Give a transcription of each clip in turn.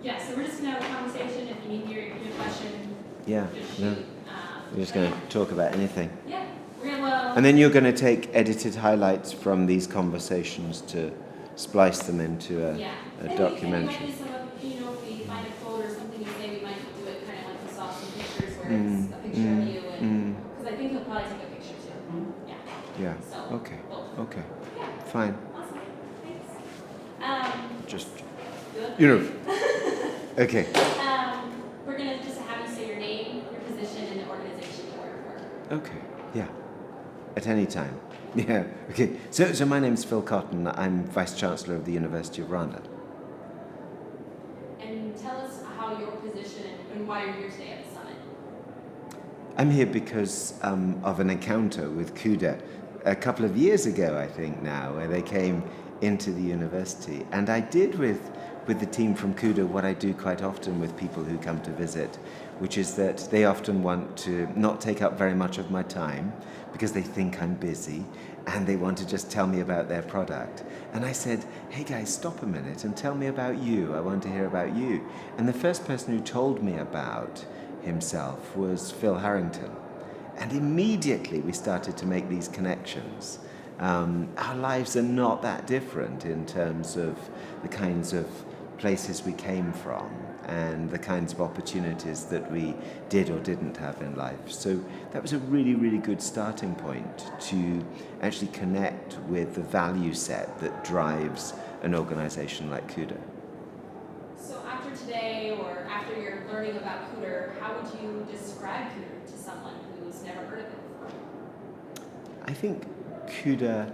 Yeah, so we're just going to have a conversation. If you need your question, Yeah, just no. shoot. We're just going to talk about anything. Yeah, we're going to... And then you're going to take edited highlights from these conversations to splice them into a documentary. And we might do some of, if we find a quote or something you say, we might do it kind of like we saw some pictures where it's a picture of you. Because I think he'll probably take a picture too. Yeah. Yeah. So, Okay. both. Okay. Yeah. Fine. Awesome. Thanks. Just, Good. Okay. We're going to just have you say your name, your position, and the organization you work for. Okay. Yeah. At any time. Yeah. Okay. So my name's Phil Cotton. I'm Vice Chancellor of the University of Rwanda. And tell us how your position and why you're here today at the summit. I'm here because of an encounter with Kuder a couple of years ago, I think now, where they came into the university. And I did with the team from Kuder what I do quite often with people who come to visit, which is that they often want to not take up very much of my time because they think I'm busy and they want to just tell me about their product. And I said, hey guys, stop a minute and tell me about you. I want to hear about you. And the first person who told me about himself was Phil Harrington. And immediately we started to make these connections. Our lives are not that different in terms of the kinds of places we came from and the kinds of opportunities that we did or didn't have in life. So that was a really, really good starting point to actually connect with the value set that drives an organization like Kuder. So after today, or after you're learning about Kuder, how would you describe Kuder to someone who's never heard of it before? I think Kuder,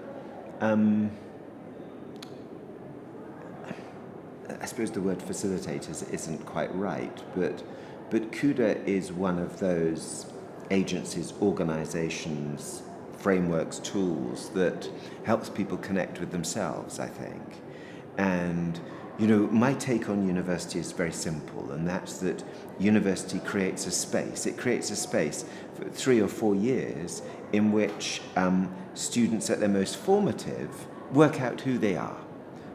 I suppose the word facilitators isn't quite right, but Kuder is one of those agencies, organizations, frameworks, tools that helps people connect with themselves, I think. And my take on university is very simple, and that's that university creates a space. It creates a space for 3 or 4 years in which students at their most formative work out who they are,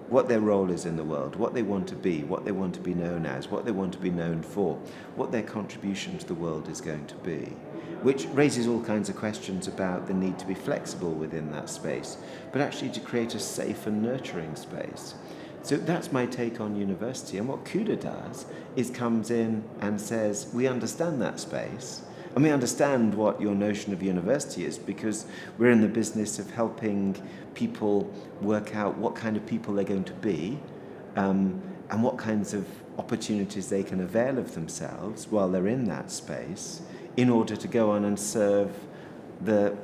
what their role is in the world, what they want to be, what they want to be known as, what they want to be known for, what their contribution to the world is going to be, which raises all kinds of questions about the need to be flexible within that space, but actually to create a safe and nurturing space. So that's my take on university. And what Kuder does is comes in and says, we understand that space, and we understand what your notion of university is, because we're in the business of helping people work out what kind of people they're going to be, and what kinds of opportunities they can avail of themselves while they're in that space in order to go on and serve the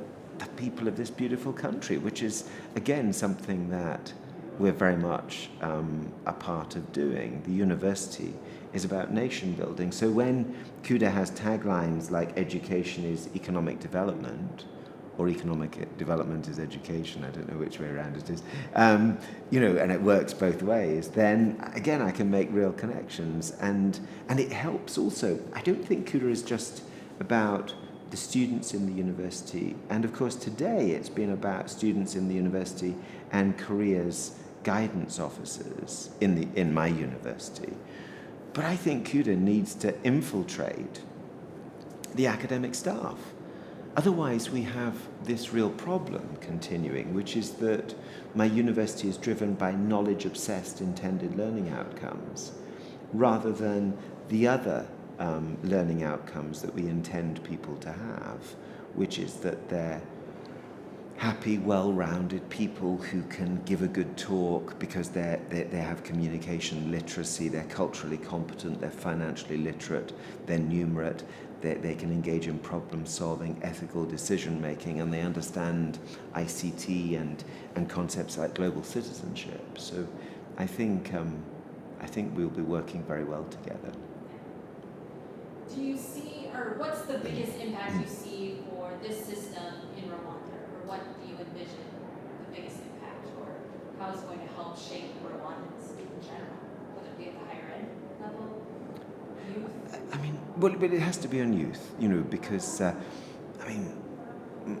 people of this beautiful country, which is, again, something that we're very much a part of doing. The university is about nation building. So when Kuder has taglines like education is economic development, or economic development is education, I don't know which way around it is, and it works both ways, then again I can make real connections. And it helps also. I don't think Kuder is just about the students in the university, and of course today it's been about students in the university and careers guidance officers in my university. But I think Kuder needs to infiltrate the academic staff. Otherwise we have this real problem continuing, which is that my university is driven by knowledge-obsessed intended learning outcomes rather than the other learning outcomes that we intend people to have, which is that they're happy, well-rounded people who can give a good talk because they have communication literacy, they're culturally competent, they're financially literate, they're numerate, they can engage in problem-solving, ethical decision-making, and they understand ICT and concepts like global citizenship. So I think we'll be working very well together. Do you see, or what's the biggest impact you see for this system in Rwanda? Or what do you envision the biggest impact, or how it's going to help shape Rwandans in general, whether it be at the higher ed level, youth? But it has to be on youth, because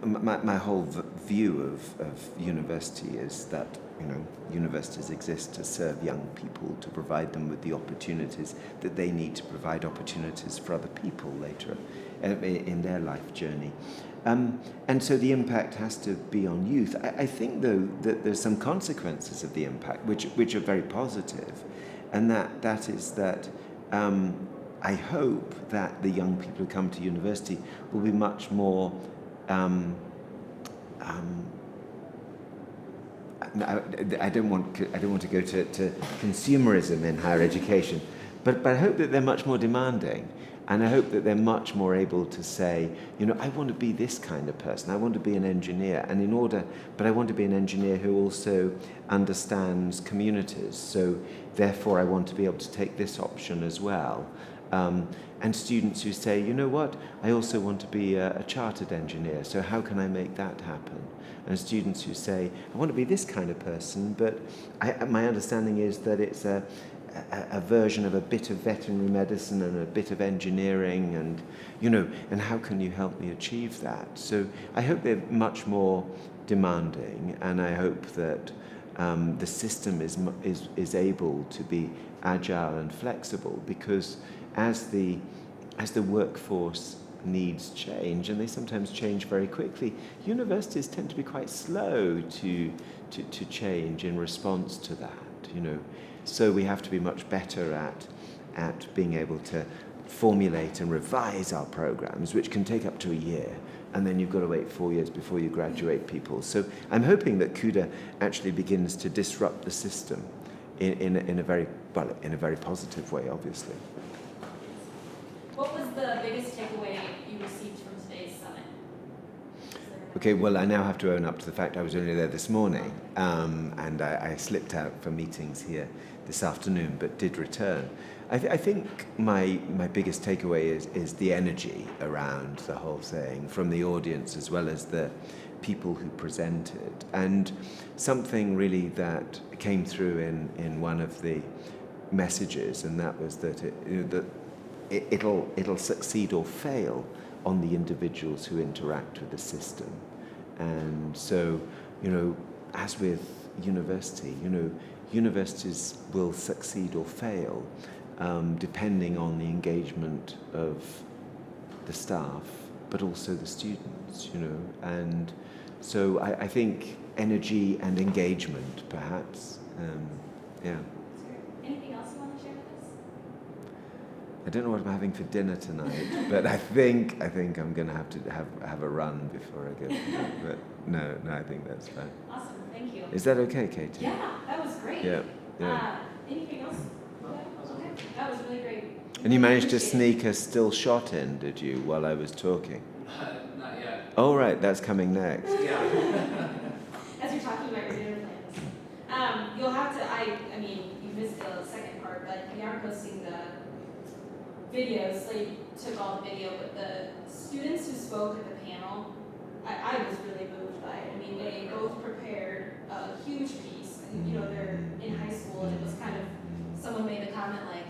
my whole view of university is that universities exist to serve young people, to provide them with the opportunities that they need to provide opportunities for other people later in their life journey. And so the impact has to be on youth. I think, though, that there's some consequences of the impact which are very positive, and that is that I hope that the young people who come to university will be much more I don't want to go to consumerism in higher education, but I hope that they're much more demanding, and I hope that they're much more able to say, I want to be this kind of person. I want to be an engineer, but I want to be an engineer who also understands communities. So therefore, I want to be able to take this option as well. And students who say, I also want to be a chartered engineer. So how can I make that happen? And students who say, I want to be this kind of person, but my understanding is that it's a version of a bit of veterinary medicine and a bit of engineering, and how can you help me achieve that? So I hope they're much more demanding, and I hope that the system is able to be agile and flexible, because as the workforce needs change, and they sometimes change very quickly, universities tend to be quite slow to change in response to that. So we have to be much better at being able to formulate and revise our programs, which can take up to a year, and then you've got to wait 4 years before you graduate people. So I'm hoping that Kuder actually begins to disrupt the system in a very positive way, obviously. What was the biggest takeaway you received from today's summit? Okay, well, I now have to own up to the fact I was only there this morning, and I slipped out for meetings here this afternoon, but did return. I think my biggest takeaway is the energy around the whole thing, from the audience as well as the people who presented. And something really that came through in one of the messages, and that was that it'll succeed or fail on the individuals who interact with the system. And so, as with university, universities will succeed or fail depending on the engagement of the staff, but also the students, And so I think energy and engagement, perhaps, yeah. Anything else you want to share with us? I don't know what I'm having for dinner tonight, but I think I'm going to have to have a run before I go. But no, I think that's fine. Awesome, thank you. Is that okay, Katie? Yeah, that was great. Yeah. Anything else? Okay, that was really great. And you managed to sneak a still shot in, did you, while I was talking? Not yet. Oh, right, that's coming next. Yeah. As you're talking about your dinner plans, you'll have to, I mean, you missed the second part, but we are posting the videos. Slade took all the video, but the students who spoke at the panel, I was really moved by it. I mean, they both prepared a huge piece. And, they're in high school, and it was kind of, someone made the comment like,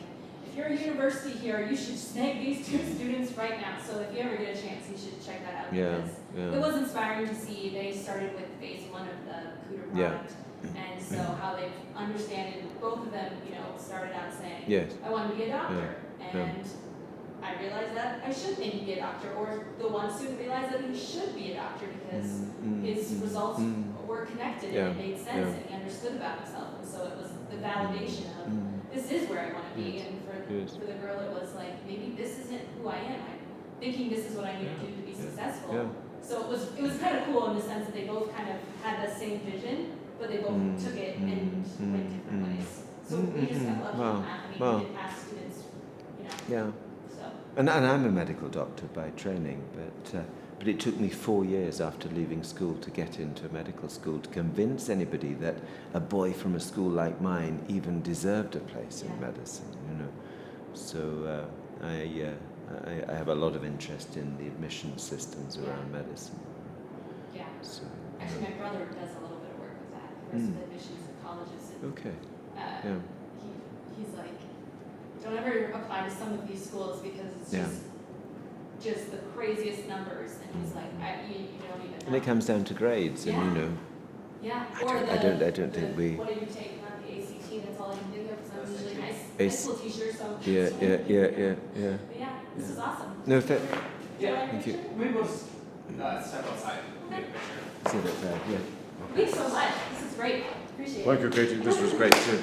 if you're a university here, you should snag these two students right now. So if you ever get a chance, you should check that out, because it was inspiring to see. They started with phase 1 of the Kuder product, and so how they've understood, both of them, started out saying, Yes. I want to be a doctor, and I realized that I should maybe be a doctor, or the one student realized that he should be a doctor because his results were connected and it made sense, and he understood about himself, and so it was the validation of this is where I want to be. And for the girl, it was like, maybe this isn't who I am. I'm thinking this is what I need to do to be successful. Yeah. So it was kind of cool in the sense that they both kind of had the same vision, but they both took it and went different ways. So we just got lucky on that. I mean, we did pass students, Yeah. So. And I'm a medical doctor by training, but it took me 4 years after leaving school to get into medical school to convince anybody that a boy from a school like mine even deserved a place in medicine. So I have a lot of interest in the admission systems around medicine. Yeah. So, Actually, my brother does a little bit of work with that. He works with admissions at colleges. And, okay. He's like, don't ever apply to some of these schools because it's just the craziest numbers. And he's like, you don't even know. And it comes down to grades, and Yeah. I Or don't think we. What did you take? Not the ACT. That's all I can think of because I'm usually high Ace- school teacher. So. Yeah. But yeah, this is awesome. No, Yeah. thank you. Maybe we'll just step outside and get a picture. See that there, yeah. Thanks so much. This is great. Appreciate it. Thank you, Katie. This was great too.